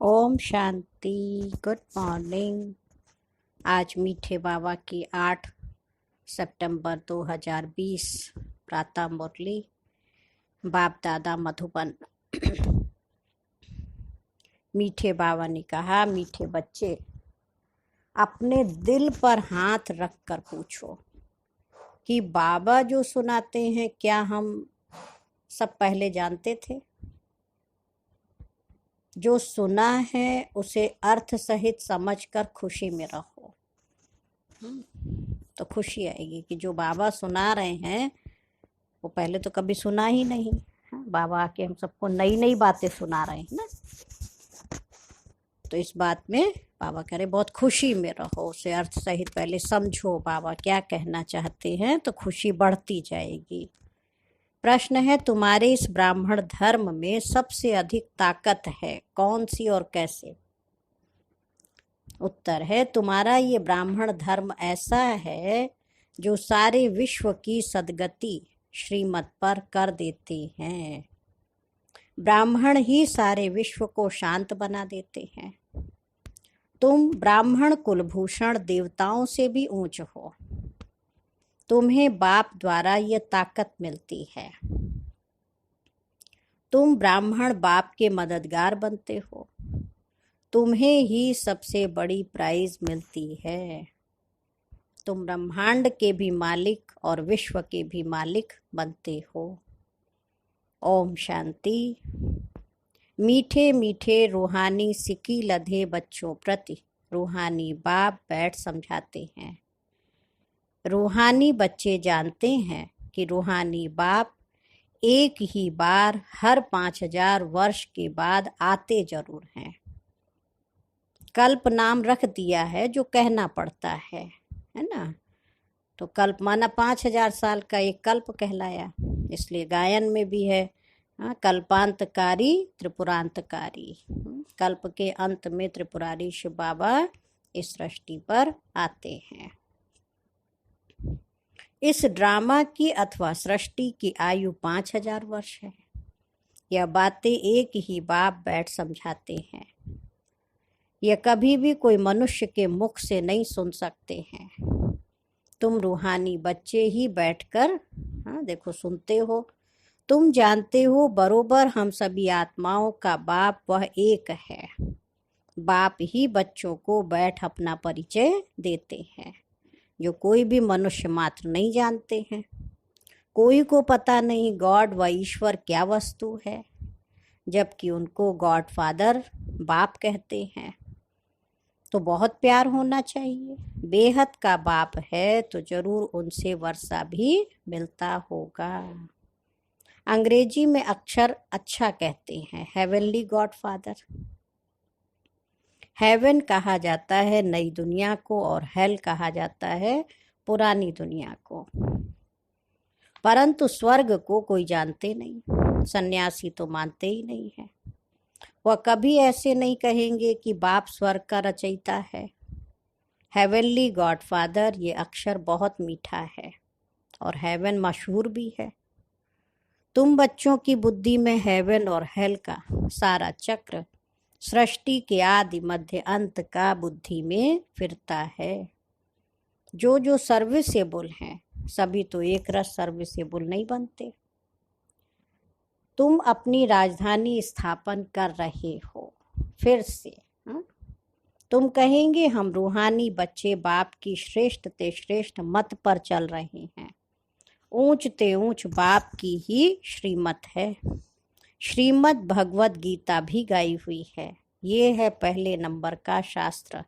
Om Shanti. Good morning. आज मीठे बाबा की 8 सितंबर 2020 प्रातः मुरली बाप दादा मधुबन। मीठे बाबा ने कहा, मीठे बच्चे अपने दिल पर हाथ रख कर पूछो कि बाबा जो सुनाते हैं क्या हम सब पहले जानते थे? जो सुना है उसे अर्थ सहित समझकर खुशी में रहो। तो खुशी आएगी कि जो बाबा सुना रहे हैं वो पहले तो कभी सुना ही नहीं। बाबा आके हम सबको नई नई बातें सुना रहे हैं ना, तो इस बात में बाबा कह रहे बहुत खुशी में रहो, उसे अर्थ सहित पहले समझो बाबा क्या कहना चाहते हैं, तो खुशी बढ़ती जाएगी। प्रश्न है, तुम्हारे इस ब्राह्मण धर्म में सबसे अधिक ताकत है कौन सी और कैसे? उत्तर है, तुम्हारा ये ब्राह्मण धर्म ऐसा है जो सारे विश्व की सद्गति श्रीमत पर कर देते हैं। ब्राह्मण ही सारे विश्व को शांत बना देते हैं। तुम ब्राह्मण कुलभूषण देवताओं से भी ऊंच हो। तुम्हें बाप द्वारा ये ताकत मिलती है। तुम ब्राह्मण बाप के मददगार बनते हो। तुम्हें ही सबसे बड़ी प्राइज मिलती है। तुम ब्रह्मांड के भी मालिक और विश्व के भी मालिक बनते हो। ओम शांति। मीठे मीठे रूहानी सिकी लधे बच्चों प्रति रूहानी बाप बैठ समझाते हैं। रूहानी बच्चे जानते हैं कि रूहानी बाप एक ही बार हर 5000 वर्ष के बाद आते जरूर हैं। कल्प नाम रख दिया है जो कहना पड़ता है ना। तो कल्प माना 5000 साल का एक कल्प कहलाया, इसलिए गायन में भी है कल्पांतकारी त्रिपुरांतकारी। कल्प के अंत में त्रिपुरारी शिव बाबा इस सृष्टि पर आते हैं। इस ड्रामा की अथवा सृष्टि की आयु 5000 वर्ष है। यह बातें एक ही बाप बैठ समझाते हैं। यह कभी भी कोई मनुष्य के मुख से नहीं सुन सकते हैं। तुम रूहानी बच्चे ही बैठकर देखो सुनते हो। तुम जानते हो बरोबर हम सभी आत्माओं का बाप वह एक है। बाप ही बच्चों को बैठ अपना परिचय देते हैं, जो कोई भी मनुष्य मात्र नहीं जानते हैं। कोई को पता नहीं गॉड व ईश्वर क्या वस्तु है, जबकि उनको गॉड फादर बाप कहते हैं। तो बहुत प्यार होना चाहिए। बेहद का बाप है तो जरूर उनसे वर्षा भी मिलता होगा। अंग्रेजी में अक्षर अच्छा कहते हैं, हेवनली गॉड फादर। हेवन कहा जाता है नई दुनिया को और हेल कहा जाता है पुरानी दुनिया को। परंतु स्वर्ग को कोई जानते नहीं। सन्यासी तो मानते ही नहीं है। वह कभी ऐसे नहीं कहेंगे कि बाप स्वर्ग का रचयिता है। हेवनली गॉड फादर ये अक्षर बहुत मीठा है और हेवन मशहूर भी है। तुम बच्चों की बुद्धि में हेवन और हेल का सारा चक्र सृष्टि के आदि मध्य अंत का बुद्धि में फिरता है। जो जो सर्विसेबल हैं सभी तो एक रस सर्विसेबल नहीं बनते। तुम अपनी राजधानी स्थापन कर रहे हो फिर से। तुम कहेंगे हम रूहानी बच्चे बाप की श्रेष्ठ ते श्रेष्ठ मत पर चल रहे हैं। ऊंच ते ऊंच बाप की ही श्रीमत है। श्रीमद् भगवद गीता भी गाई हुई है। ये है पहले नंबर का शास्त्र।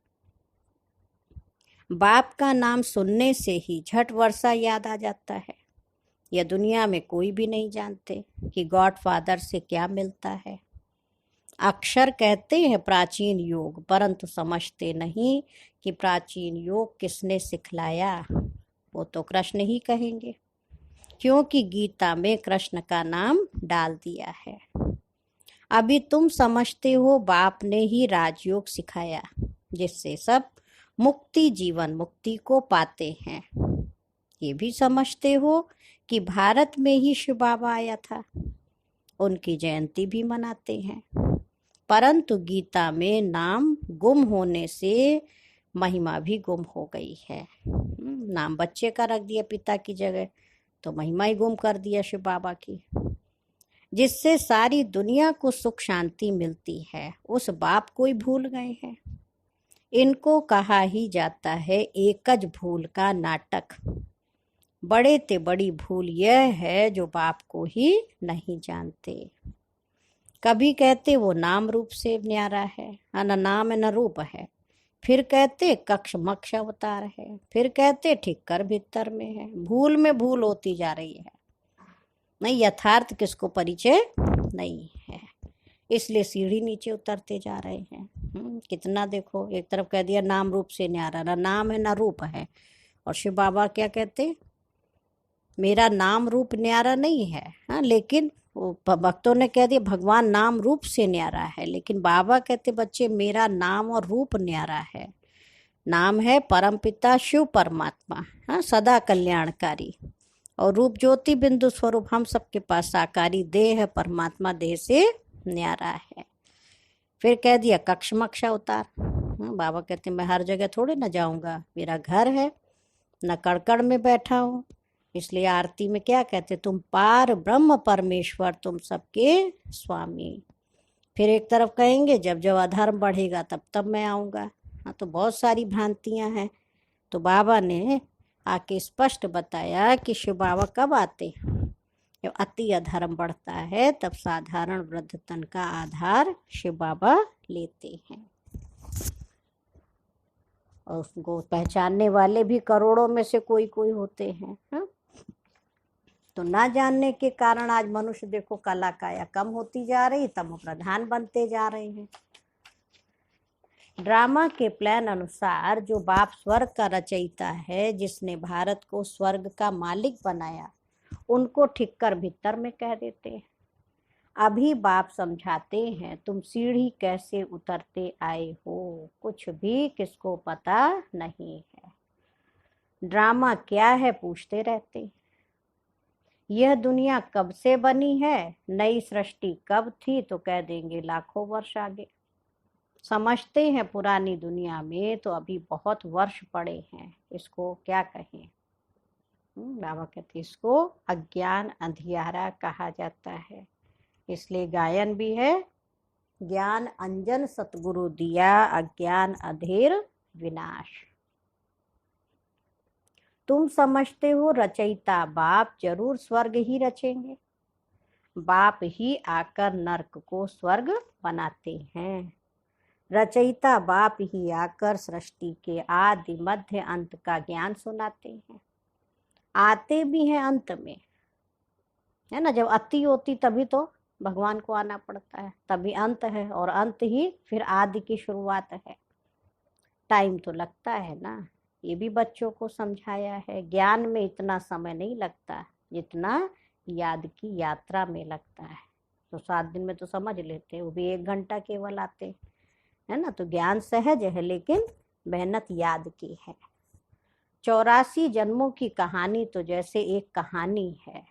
बाप का नाम सुनने से ही झट वर्षा याद आ जाता है। यह दुनिया में कोई भी नहीं जानते कि गॉड फादर से क्या मिलता है। अक्षर कहते हैं प्राचीन योग, परंतु समझते नहीं कि प्राचीन योग किसने सिखलाया। वो तो कृष्ण ही कहेंगे, क्योंकि गीता में कृष्ण का नाम डाल दिया है। अभी तुम समझते हो बाप ने ही राजयोग सिखाया, जिससे सब मुक्ति जीवन मुक्ति को पाते हैं। ये भी समझते हो कि भारत में ही शिव बाबा आया था। उनकी जयंती भी मनाते हैं। परंतु गीता में नाम गुम होने से महिमा भी गुम हो गई है। नाम बच्चे का रख दिया पिता की जगह, तो महिमा ही गुम कर दिया शिव बाबा की। जिससे सारी दुनिया को सुख शांति मिलती है, उस बाप को ही भूल गए हैं। इनको कहा ही जाता है एकज भूल का नाटक। बड़े ते बड़ी भूल यह है जो बाप को ही नहीं जानते। कभी कहते वो नाम रूप से न्यारा है, न नाम है न रूप है। फिर कहते कक्ष मक्ष अवतार है। फिर कहते ठीक कर भीतर में है। भूल में भूल होती जा रही है, नहीं यथार्थ किसको परिचय नहीं है। इसलिए सीढ़ी नीचे उतरते जा रहे हैं। कितना देखो, एक तरफ कह दिया नाम रूप से न्यारा, ना नाम है ना रूप है। और शिव बाबा क्या कहते, मेरा नाम रूप न्यारा नहीं है। हाँ, लेकिन भक्तों ने कह दिया भगवान नाम रूप से न्यारा है, लेकिन बाबा कहते बच्चे मेरा नाम और रूप न्यारा है। नाम है परमपिता शिव परमात्मा, हाँ, सदा कल्याणकारी। और रूप ज्योति बिंदु स्वरूप हम सबके पास साकारी देह है, परमात्मा देह से न्यारा है। फिर कह दिया कक्ष मक्ष अवतार। बाबा कहते मैं हर जगह थोड़े ना जाऊंगा, मेरा घर है, न कड़कड़ में बैठा हूँ। इसलिए आरती में क्या कहते, तुम पार ब्रह्म परमेश्वर, तुम सबके स्वामी। फिर एक तरफ कहेंगे जब जब अधर्म बढ़ेगा तब तब मैं आऊँगा। हाँ, तो बहुत सारी भ्रांतियाँ हैं। तो बाबा ने आके स्पष्ट बताया कि शिव बाबा कब आते, जब अति अधर्म बढ़ता है तब साधारण वृद्ध तन का आधार शिव बाबा लेते हैं। और उसको पहचानने वाले भी करोड़ों में से कोई कोई होते हैं। हाँ? तो ना जानने के कारण आज मनुष्य देखो कला काया कम होती जा रही, तमो प्रधान बनते जा रहे हैं। ड्रामा के प्लान अनुसार जो बाप स्वर्ग का रचयिता है, जिसने भारत को स्वर्ग का मालिक बनाया, उनको ठीक कर भीतर में कह देते हैं। अभी बाप समझाते हैं तुम सीढ़ी कैसे उतरते आए हो, कुछ भी किसको पता नहीं है। ड्रामा क्या है पूछते रहते। यह दुनिया कब से बनी है, नई सृष्टि कब थी, तो कह देंगे लाखों वर्ष आगे। समझते हैं पुरानी दुनिया में तो अभी बहुत वर्ष पड़े हैं, इसको क्या कहें। बाबा कहते इसको अज्ञान अंधियारा कहा जाता है। इसलिए गायन भी है, ज्ञान अंजन सतगुरु दिया, अज्ञान अधेर विनाश। तुम समझते हो रचयिता बाप जरूर स्वर्ग ही रचेंगे, बाप ही आकर नरक को स्वर्ग बनाते हैं। रचयिता बाप ही आकर सृष्टि के आदि मध्य अंत का ज्ञान सुनाते हैं। आते भी हैं अंत में, है ना। जब अति होती तभी तो भगवान को आना पड़ता है, तभी अंत है, और अंत ही फिर आदि की शुरुआत है। टाइम तो लगता है ना, ये भी बच्चों को समझाया है। ज्ञान में इतना समय नहीं लगता जितना याद की यात्रा में लगता है। तो 7 दिन में तो समझ लेते, वो भी 1 घंटा केवल आते, है ना। तो ज्ञान सहज है, लेकिन मेहनत याद की है। 84 जन्मों की कहानी तो जैसे एक कहानी है।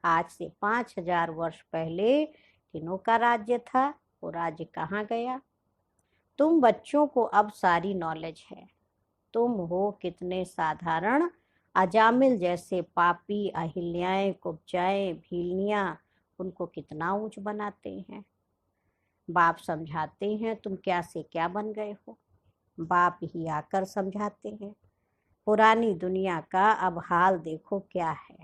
आज से 5000 वर्ष पहले किन्हों का राज्य था, वो राज्य कहाँ गया। तुम बच्चों को अब सारी नॉलेज है। तुम हो कितने साधारण अजामिल जैसे पापी, अहिल्याएं, कुब्जाएं, भीलनियां, उनको कितना ऊंच बनाते हैं। बाप समझाते हैं तुम क्या से क्या बन गए हो। बाप ही आकर समझाते हैं पुरानी दुनिया का अब हाल देखो क्या है।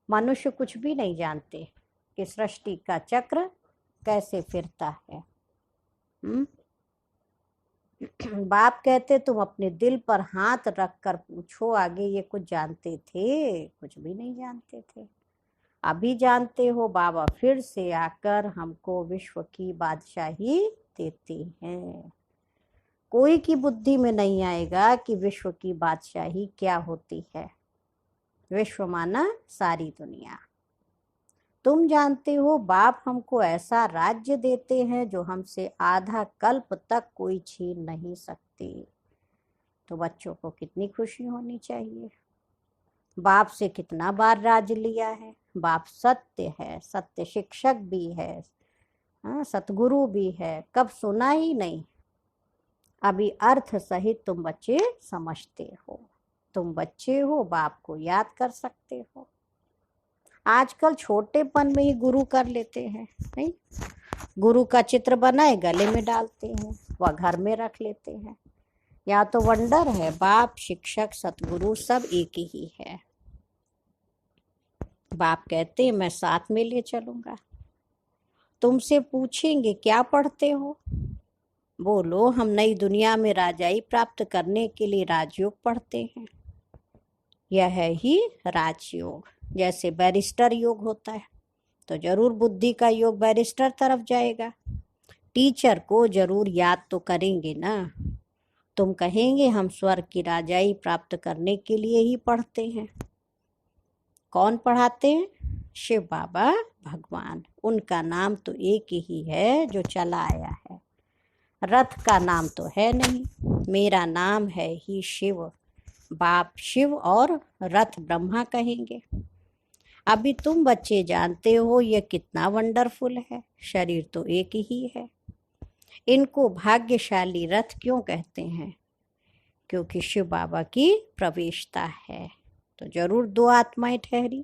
मनुष्य कुछ भी नहीं जानते कि सृष्टि का चक्र कैसे फिरता है। बाप कहते तुम अपने दिल पर हाथ रख कर पूछो आगे ये कुछ जानते थे, कुछ भी नहीं जानते थे। अभी जानते हो, बाबा फिर से आकर हमको विश्व की बादशाही देते हैं। कोई की बुद्धि में नहीं आएगा कि विश्व की बादशाही क्या होती है। विश्व माना सारी दुनिया। तुम जानते हो बाप हमको ऐसा राज्य देते हैं जो हमसे आधा कल्प तक कोई छीन नहीं सकते। तो बच्चों को कितनी खुशी होनी चाहिए। बाप से कितना बार राज लिया है। बाप सत्य है, सत्य शिक्षक भी है, हाँ, सतगुरु भी है, कब सुना ही नहीं। अभी अर्थ सहित तुम बच्चे समझते हो। तुम बच्चे हो, बाप को याद कर सकते हो। आजकल छोटेपन में ही गुरु कर लेते हैं, नहीं? गुरु का चित्र बनाए गले में डालते हैं, वह घर में रख लेते हैं। या तो वंडर है, बाप, शिक्षक, सतगुरु सब एक ही है। बाप कहते हैं मैं साथ में ले चलूंगा। तुमसे पूछेंगे क्या पढ़ते हो, बोलो हम नई दुनिया में राजाई प्राप्त करने के लिए राजयोग पढ़ते हैं। यह है ही राजयोग। जैसे बैरिस्टर योग होता है तो जरूर बुद्धि का योग बैरिस्टर तरफ जाएगा। टीचर को जरूर याद तो करेंगे ना। तुम कहेंगे हम स्वर्ग की राजाई प्राप्त करने के लिए ही पढ़ते हैं। कौन पढ़ाते हैं? शिव बाबा भगवान। उनका नाम तो एक ही है जो चला आया है। रथ का नाम तो है नहीं। मेरा नाम है ही शिव। बाप शिव और रथ ब्रह्मा कहेंगे। अभी तुम बच्चे जानते हो ये कितना वंडरफुल है। शरीर तो एक ही है। इनको भाग्यशाली रथ क्यों कहते हैं? क्योंकि शिव बाबा की प्रवेशता है। तो जरूर दो आत्माएं ठहरी।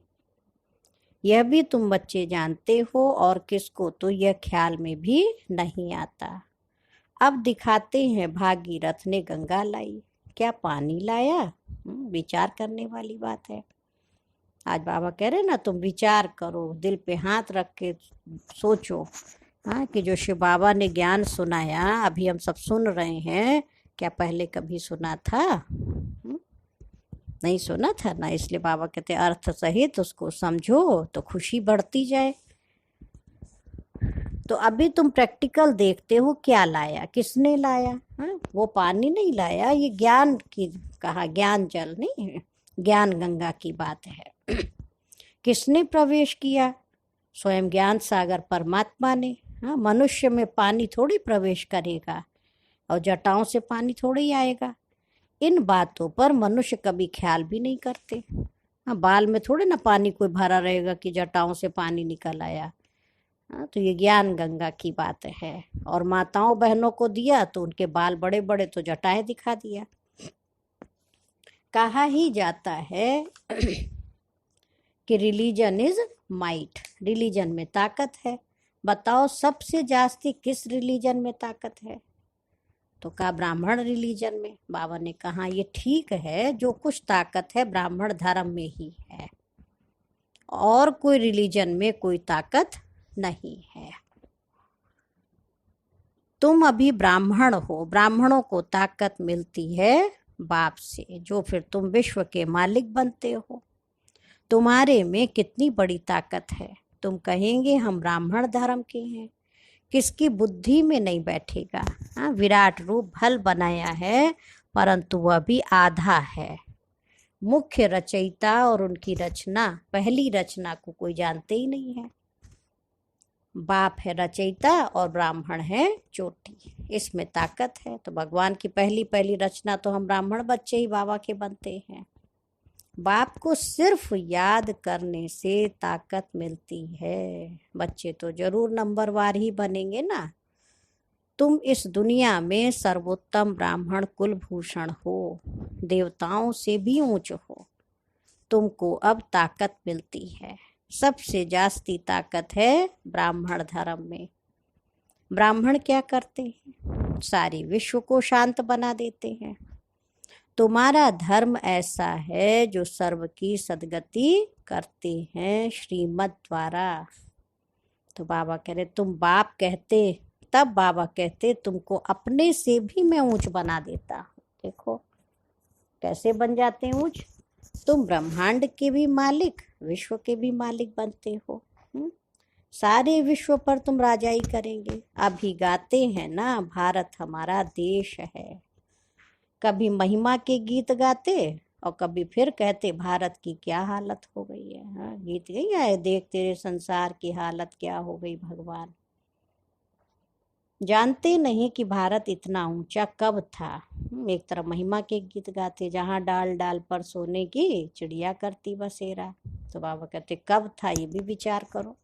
यह भी तुम बच्चे जानते हो, और किसको तो यह ख्याल में भी नहीं आता। अब दिखाते हैं भागीरथ ने गंगा लाई, क्या पानी लाया? विचार करने वाली बात है। आज बाबा कह रहे ना, तुम विचार करो, दिल पे हाथ रख के सोचो। हाँ, कि जो शिव बाबा ने ज्ञान सुनाया अभी हम सब सुन रहे हैं, क्या पहले कभी सुना था? नहीं सुना था ना। इसलिए बाबा कहते अर्थ सहित उसको समझो तो खुशी बढ़ती जाए। तो अभी तुम प्रैक्टिकल देखते हो, क्या लाया, किसने लाया? हाँ, वो पानी नहीं लाया, ये ज्ञान की कहा, ज्ञान जल नहीं है, ज्ञान गंगा की बात है। किसने प्रवेश किया? स्वयं ज्ञान सागर परमात्मा ने। हाँ, मनुष्य में पानी थोड़ी प्रवेश करेगा, और जटाओं से पानी थोड़ी आएगा। इन बातों पर मनुष्य कभी ख्याल भी नहीं करते। हाँ, बाल में थोड़े ना पानी कोई भरा रहेगा कि जटाओं से पानी निकल आया। हाँ, तो ये ज्ञान गंगा की बात है। और माताओं बहनों को दिया तो उनके बाल बड़े बड़े, तो जटाएं दिखा दिया। कहा ही जाता है कि रिलीजन इज माइट, रिलीजन में ताकत है। बताओ सबसे जास्ती किस रिलीजन में ताकत है? तो कहा ब्राह्मण रिलीजन में। बाबा ने कहा ये ठीक है, जो कुछ ताकत है ब्राह्मण धर्म में ही है, और कोई रिलीजन में कोई ताकत नहीं है। तुम अभी ब्राह्मण हो, ब्राह्मणों को ताकत मिलती है बाप से, जो फिर तुम विश्व के मालिक बनते हो। तुम्हारे में कितनी बड़ी ताकत है। तुम कहेंगे हम ब्राह्मण धर्म के हैं, किसकी बुद्धि में नहीं बैठेगा? हाँ, विराट रूप भल बनाया है, परंतु वह भी आधा है। मुख्य रचयिता और उनकी रचना, पहली रचना को कोई जानते ही नहीं है। बाप है रचयिता और ब्राह्मण है चोटी, इसमें ताकत है। तो भगवान की पहली पहली रचना तो हम ब्राह्मण बच्चे ही बाबा के बनते हैं। बाप को सिर्फ याद करने से ताकत मिलती है। बच्चे तो जरूर नंबरवार ही बनेंगे ना। तुम इस दुनिया में सर्वोत्तम ब्राह्मण कुलभूषण हो, देवताओं से भी ऊंच हो। तुमको अब ताकत मिलती है। सबसे जास्ती ताकत है ब्राह्मण धर्म में। ब्राह्मण क्या करते हैं? सारे विश्व को शांत बना देते हैं। तुम्हारा धर्म ऐसा है जो सर्व की सद्गति करते हैं श्रीमत द्वारा। तो बाबा कह रहे तुम बाप कहते, तब बाबा कहते तुमको अपने से भी मैं ऊंच बना देता हूँ। देखो कैसे बन जाते हैं ऊंच। तुम ब्रह्मांड के भी मालिक, विश्व के भी मालिक बनते हो। सारे विश्व पर तुम राजाई करेंगे। अभी गाते हैं ना, भारत हमारा देश है। कभी महिमा के गीत गाते और कभी फिर कहते भारत की क्या हालत हो गई है। हाँ, गीत नहीं आए, देख तेरे संसार की हालत क्या हो गई भगवान। जानते नहीं कि भारत इतना ऊंचा कब था। एक तरफ महिमा के गीत गाते, जहाँ डाल डाल पर सोने की चिड़िया करती बसेरा। तो बाबा कहते कब था, ये भी विचार करो।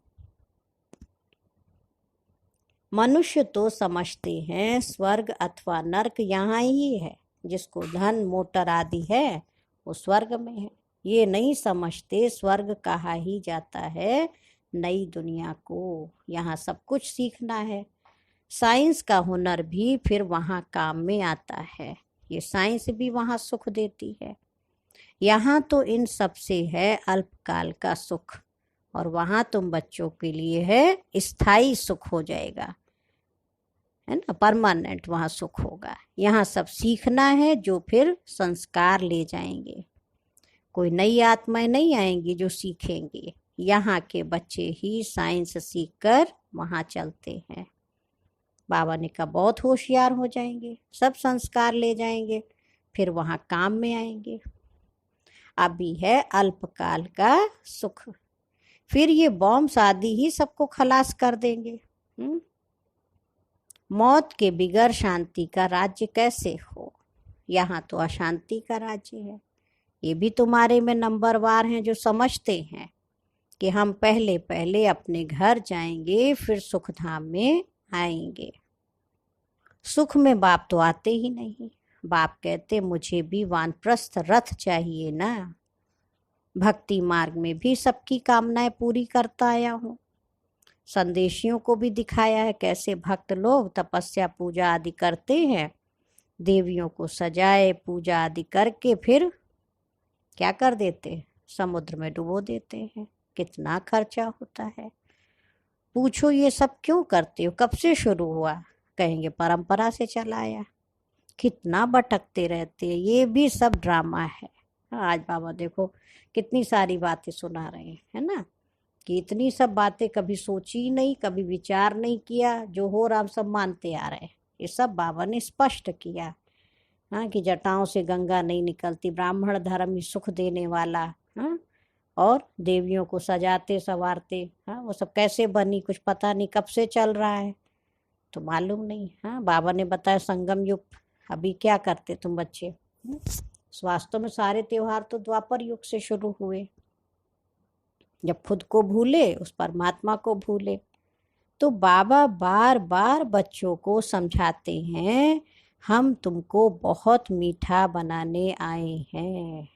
मनुष्य तो समझते हैं स्वर्ग अथवा नर्क यहाँ ही है, जिसको धन मोटर आदि है वो स्वर्ग में है। ये नहीं समझते स्वर्ग कहा ही जाता है नई दुनिया को, यहाँ सब कुछ सीखना है। साइंस का हुनर भी फिर वहाँ काम में आता है, ये साइंस भी वहाँ सुख देती है। यहाँ तो इन सब से है अल्पकाल का सुख, और वहाँ तुम बच्चों के लिए है स्थायी सुख हो जाएगा, है ना, परमानेंट वहाँ सुख होगा। यहाँ सब सीखना है जो फिर संस्कार ले जाएंगे। कोई नई आत्माएं नहीं आएंगी जो सीखेंगे, यहाँ के बच्चे ही साइंस सीखकर वहाँ चलते हैं। बाबा ने कहा बहुत होशियार हो जाएंगे, सब संस्कार ले जाएंगे, फिर वहाँ काम में आएंगे। अभी है अल्पकाल का सुख, फिर ये बॉम्ब आदि ही सबको खलास कर देंगे। मौत के बिगर शांति का राज्य कैसे हो? यहाँ तो अशांति का राज्य है। ये भी तुम्हारे में नंबरवार हैं जो समझते हैं कि हम पहले पहले अपने घर जाएंगे फिर सुखधाम में आएंगे। सुख में बाप तो आते ही नहीं। बाप कहते मुझे भी वानप्रस्थ रथ चाहिए ना। भक्ति मार्ग में भी सबकी कामनाएं पूरी करता आया हूँ। संदेशियों को भी दिखाया है कैसे भक्त लोग तपस्या पूजा आदि करते हैं। देवियों को सजाए पूजा आदि करके फिर क्या कर देते, समुद्र में डुबो देते हैं। कितना खर्चा होता है। पूछो ये सब क्यों करते हो, कब से शुरू हुआ? कहेंगे परंपरा से चला आया। कितना भटकते रहते हैं, ये भी सब ड्रामा है। आज बाबा देखो कितनी सारी बातें सुना रहे हैं, है ना, कि इतनी सब बातें कभी सोची नहीं, कभी विचार नहीं किया, जो हो रहा हम सब मानते आ रहे हैं। ये सब बाबा ने स्पष्ट किया, हाँ, कि जटाओं से गंगा नहीं निकलती, ब्राह्मण धर्म ही सुख देने वाला, हाँ, और देवियों को सजाते संवारते, हाँ, वो सब कैसे बनी कुछ पता नहीं, कब से चल रहा है तो मालूम नहीं। हाँ, बाबा ने बताया संगम युग। अभी क्या करते तुम बच्चे? वास्तव में सारे त्योहार तो द्वापर युग से शुरू हुए, जब खुद को भूले उस परमात्मा को भूले। तो बाबा बार बार बच्चों को समझाते हैं हम तुमको बहुत मीठा बनाने आए हैं।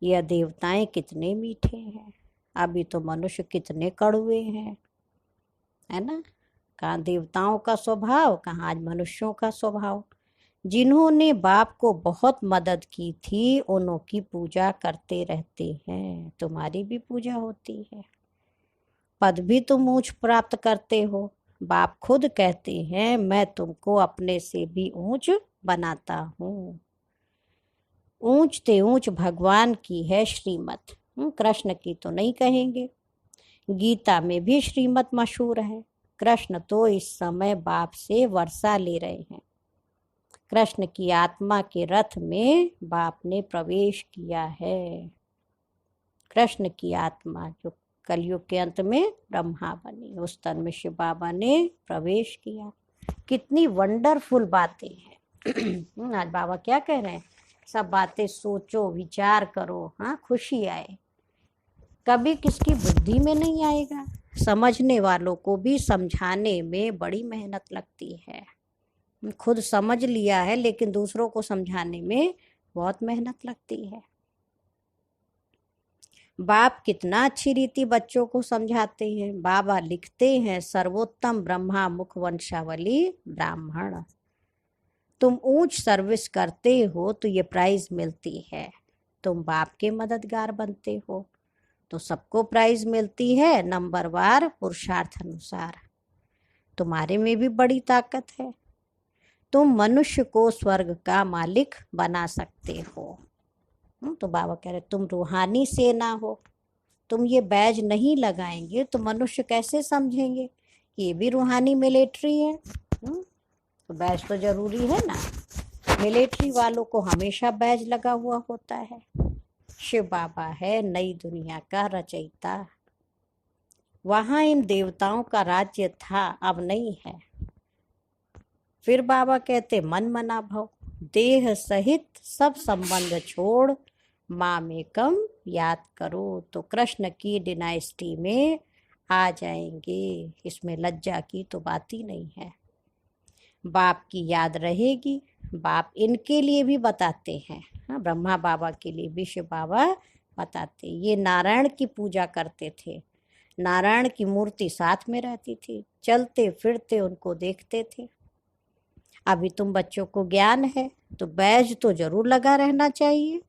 यह देवताएं कितने मीठे हैं, अभी तो मनुष्य कितने कड़वे हैं, है ना। कहाँ देवताओं का स्वभाव, कहाँ आज मनुष्यों का स्वभाव। जिन्होंने बाप को बहुत मदद की थी उन्हों की पूजा करते रहते हैं। तुम्हारी भी पूजा होती है, पद भी तुम ऊंच प्राप्त करते हो। बाप खुद कहते हैं मैं तुमको अपने से भी ऊंच बनाता हूँ। ऊंच ते ऊंच भगवान की है श्रीमत, कृष्ण की तो नहीं कहेंगे। गीता में भी श्रीमत मशहूर है। कृष्ण तो इस समय बाप से वर्षा ले रहे हैं। कृष्ण की आत्मा के रथ में बाप ने प्रवेश किया है। कृष्ण की आत्मा जो कलयुग के अंत में ब्रह्मा बनी, उस तन में शिव बाबा ने प्रवेश किया। कितनी वंडरफुल बातें हैं। आज बाबा क्या कह रहे हैं, सब बातें सोचो विचार करो, हाँ, खुशी आए। कभी किसकी बुद्धि में नहीं आएगा। समझने वालों को भी समझाने में बड़ी मेहनत लगती है। खुद समझ लिया है लेकिन दूसरों को समझाने में बहुत मेहनत लगती है। बाप कितना अच्छी रीति बच्चों को समझाते हैं। बाबा लिखते हैं सर्वोत्तम ब्रह्मा मुख वंशावली ब्राह्मण। तुम ऊंच सर्विस करते हो तो ये प्राइज मिलती है। तुम बाप के मददगार बनते हो तो सबको प्राइज मिलती है नंबरवार पुरुषार्थ अनुसार। तुम्हारे में भी बड़ी ताकत है। तुम मनुष्य को स्वर्ग का मालिक बना सकते हो। तो बाबा कह रहे तुम रूहानी सेना हो। तुम ये बैज नहीं लगाएंगे तो मनुष्य कैसे समझेंगे ये भी रूहानी मिलिट्री है। तो बैज तो जरूरी है ना। मिलिट्री वालों को हमेशा बैज लगा हुआ होता है। शिव बाबा है नई दुनिया का रचयिता। वहाँ इन देवताओं का राज्य था, अब नहीं है। फिर बाबा कहते मन मना भव, देह सहित सब संबंध छोड़ मामेकम याद करो। तो कृष्ण की डिनाइस्टी में आ जाएंगे, इसमें लज्जा की तो बात ही नहीं है। बाप की याद रहेगी। बाप इनके लिए भी बताते हैं, हाँ, ब्रह्मा बाबा के लिए विश्व बाबा बताते। ये नारायण की पूजा करते थे, नारायण की मूर्ति साथ में रहती थी, चलते फिरते उनको देखते थे। अभी तुम बच्चों को ज्ञान है तो बैज तो जरूर लगा रहना चाहिए।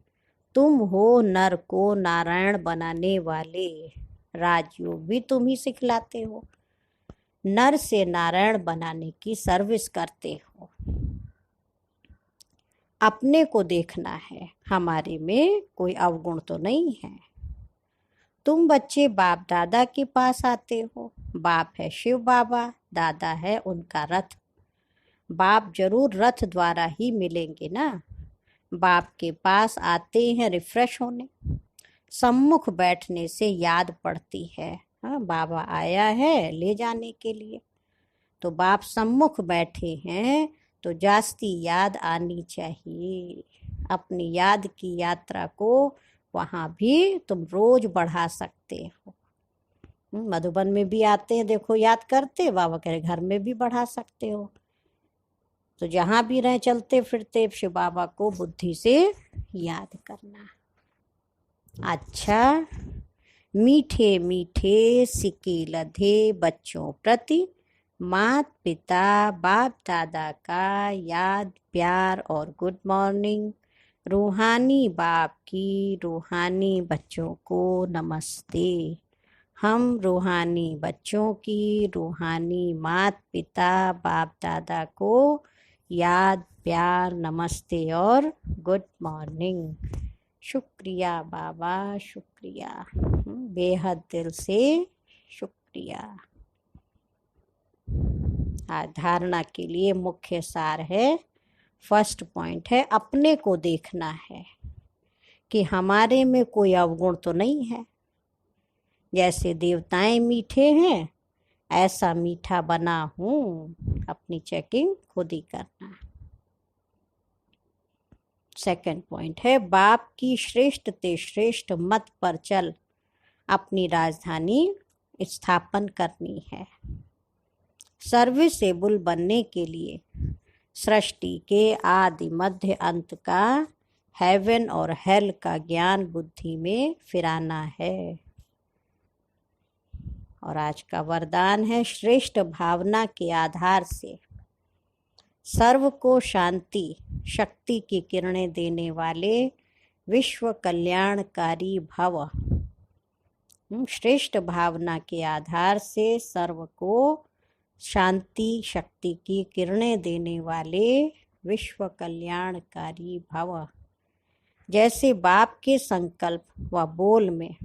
तुम हो नर को नारायण बनाने वाले, राजयोग भी तुम ही सिखलाते हो, नर से नारायण बनाने की सर्विस करते हो। अपने को देखना है, हमारे में कोई अवगुण तो नहीं है। तुम बच्चे बाप दादा के पास आते हो, बाप है शिव बाबा, दादा है उनका रथ। बाप जरूर रथ द्वारा ही मिलेंगे ना। बाप के पास आते हैं रिफ्रेश होने, सम्मुख बैठने से याद पड़ती है, हाँ, बाबा आया है ले जाने के लिए। तो बाप सम्मुख बैठे हैं तो जास्ती याद आनी चाहिए। अपनी याद की यात्रा को वहाँ भी तुम रोज बढ़ा सकते हो। मधुबन में भी आते हैं, देखो याद करते, बाबा कह रहे घर में भी बढ़ा सकते हो। तो जहाँ भी रहे चलते फिरते शिव बाबा को बुद्धि से याद करना। अच्छा, मीठे मीठे सिक्के लधे बच्चों प्रति माता पिता बाप दादा का याद प्यार और गुड मॉर्निंग। रूहानी बाप की रूहानी बच्चों को नमस्ते। हम रूहानी बच्चों की रूहानी माता पिता बाप दादा को याद प्यार नमस्ते और गुड मॉर्निंग। शुक्रिया बाबा, शुक्रिया, बेहद दिल से शुक्रिया। धारणा के लिए मुख्य सार है, फर्स्ट पॉइंट है अपने को देखना है कि हमारे में कोई अवगुण तो नहीं है। जैसे देवताएं मीठे हैं, ऐसा मीठा बना हूं, अपनी चेकिंग खुद ही करना। सेकंड पॉइंट है बाप की श्रेष्ठ ते श्रेष्ठ मत पर चल अपनी राजधानी स्थापन करनी है। सर्विसेबल बनने के लिए सृष्टि के आदि मध्य अंत का, हेवन और हेल का ज्ञान बुद्धि में फिराना है। और आज का वरदान है श्रेष्ठ भावना के आधार से सर्व को शांति शक्ति की किरणें देने वाले विश्व कल्याणकारी भव। श्रेष्ठ भावना के आधार से सर्व को शांति शक्ति की किरणें देने वाले विश्व कल्याणकारी भव। जैसे बाप के संकल्प व बोल में,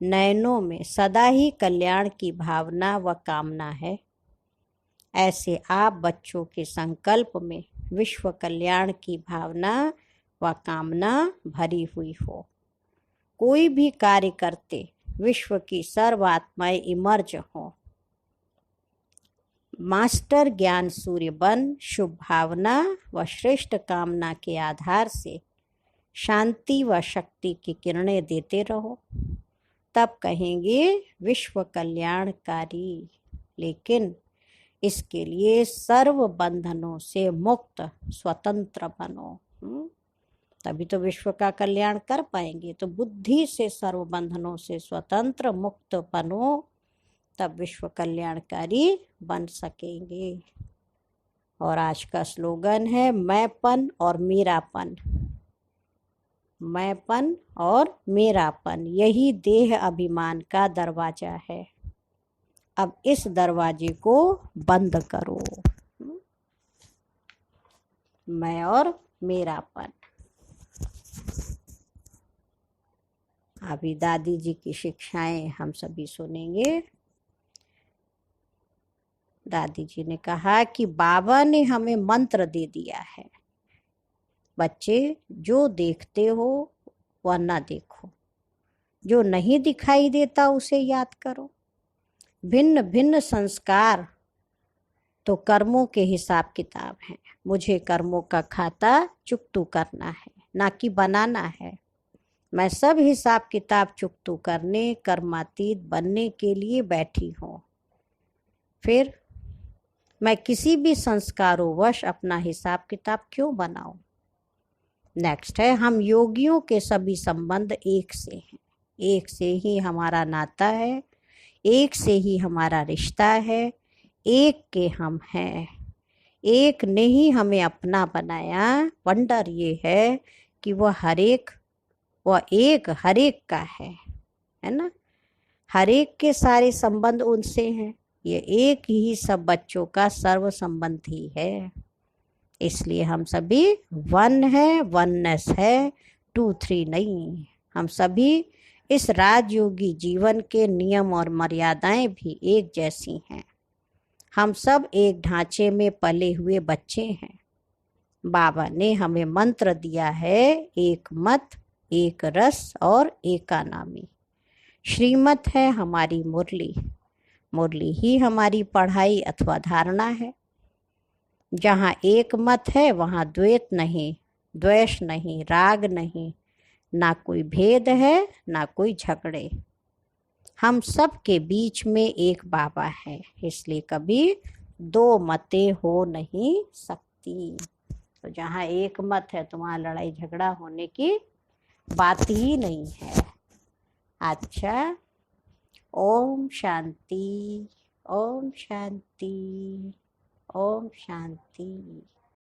नयनों में सदा ही कल्याण की भावना व कामना है, ऐसे आप बच्चों के संकल्प में विश्व कल्याण की भावना व कामना भरी हुई हो। कोई भी कार्य करते विश्व की सर्व आत्माएं इमर्ज हो। मास्टर ज्ञान सूर्य बन शुभ भावना व श्रेष्ठ कामना के आधार से शांति व शक्ति की किरणें देते रहो, तब कहेंगे विश्व कल्याणकारी। लेकिन इसके लिए सर्व बंधनों से मुक्त स्वतंत्र बनो, तभी तो विश्व का कल्याण कर पाएंगे। तो बुद्धि से सर्व बंधनों से स्वतंत्र मुक्त बनो, तब विश्व कल्याणकारी बन सकेंगे। और आज का स्लोगन है मैंपन और मेरापन। मैंपन और मेरापन यही देह अभिमान का दरवाजा है। अब इस दरवाजे को बंद करो। मैं और मेरापन। अभी दादी जी की शिक्षाएं हम सभी सुनेंगे। दादी जी ने कहा कि बाबा ने हमें मंत्र दे दिया है, बच्चे जो देखते हो वह ना देखो, जो नहीं दिखाई देता उसे याद करो। भिन्न भिन्न संस्कार तो कर्मों के हिसाब किताब हैं। मुझे कर्मों का खाता चुकतू करना है, ना कि बनाना है। मैं सब हिसाब किताब चुकतू करने, कर्मातीत बनने के लिए बैठी हूँ। फिर मैं किसी भी संस्कारोवश अपना हिसाब किताब क्यों बनाऊं? नेक्स्ट है, हम योगियों के सभी संबंध एक से हैं। एक से ही हमारा नाता है, एक से ही हमारा रिश्ता है, एक के हम हैं। एक ने ही हमें अपना बनाया। वंडर ये है कि वह एक हर एक का है ना। हर एक के सारे संबंध उनसे हैं। ये एक ही सब बच्चों का सर्व संबंधी है। इसलिए हम सभी वन है, वननेस है, 2-3 नहीं। हम सभी इस राजयोगी जीवन के नियम और मर्यादाएं भी एक जैसी हैं। हम सब एक ढांचे में पले हुए बच्चे हैं। बाबा ने हमें मंत्र दिया है, एक मत, एक रस और एका नामी। श्रीमत है हमारी मुरली। मुरली ही हमारी पढ़ाई अथवा धारणा है। जहाँ एक मत है वहाँ द्वैत नहीं, द्वेष नहीं, राग नहीं, ना कोई भेद है, ना कोई झगड़े। हम सब के बीच में एक बाबा है, इसलिए कभी दो मतें हो नहीं सकती। तो जहाँ एक मत है तो वहाँ लड़ाई झगड़ा होने की बात ही नहीं है। अच्छा, ओम शांति, ओम शांति, ओम शांति।